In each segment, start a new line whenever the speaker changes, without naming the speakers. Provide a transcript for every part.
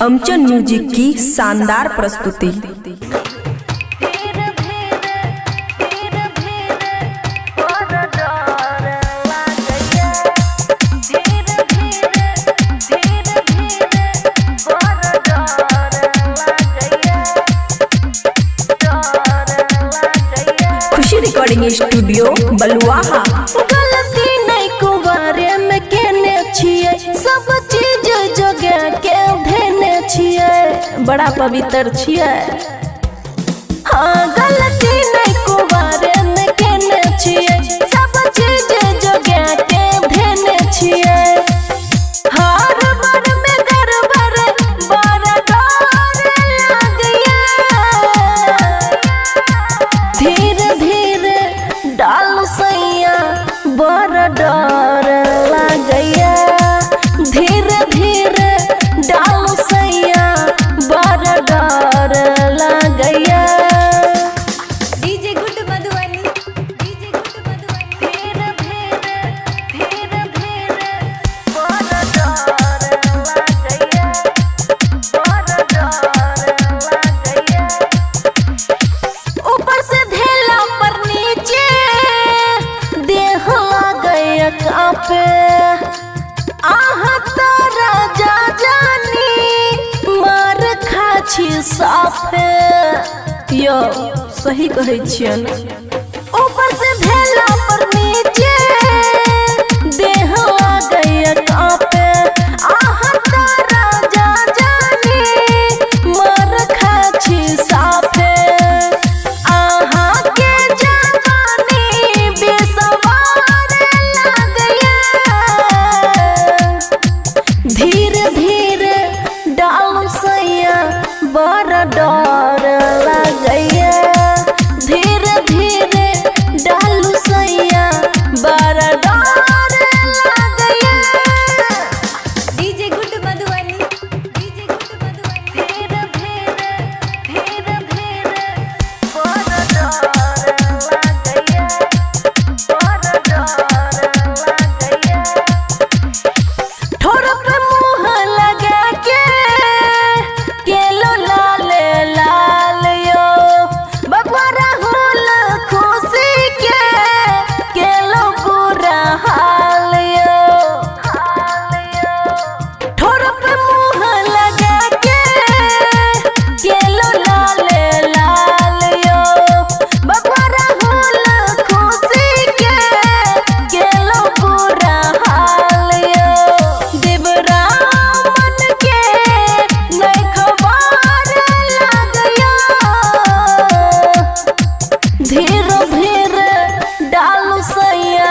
अमचन music की शानदार प्रस्तुति। खुशी रिकॉर्डिंग स्टूडियो बलुआहा।
गलती नहीं कुवारे में केने छिए, सब चीज जगह के धेने छिए, बड़ा पवित्र छिए। हाँ गलती नहीं कुवारे में केने छिए, सब चीज जगह के धेने छिए। हर बार में गड़बड़ बड़ा डर लगिए, धीरे धीरे डाल सैया बड़ा डर लगैया, धीरे धीरे डाल सैया बड़ा डर लगैया।
DJ good Madhubani, DJ good Madhubani.
धीरे धीरे बड़ा डर लगैया, बड़ा डर लगैया। ऊपर से धेला पर नीचे देह लगैया कांपे, आहा तारा जा जानी मार खाछी साफे। यो सही कहै छियन। ऊपर से धेला पर नीचे देह लगैया कांपे, आहा तारा जा जानी मार खाछी साफे। आहा के जवानी बेसवार लगैया, धीरे धीरे डाल सैया बड़ा डर लगैया, धीरे धीरे डाल सैया बड़ा डर लगैया।
DJ good Madhubani, DJ good Madhubani.
धीरे बड़ा डर लगैया, बड़ा डर लगैया। ठोर पे मुँह लगा के केलो लाल लाल यो, बबुआ राहुल खुशी के केलो बुरा हाल यो। ठोर पे मुँह लगा के केलो लाल लाल यो, बबुआ राहुल खुशी के केलो बुरा हाल यो। देवरामन के नहीं खबर लगैया, धीरे धीरे डाल सैया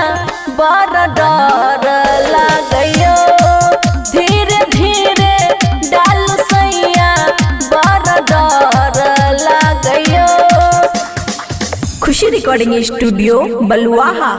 बड़ा डर लगैया, धीरे धीरे डाल सैया बड़ा डर लगैया।
खुशी रिकॉर्डिंग स्टूडियो बलुआहा।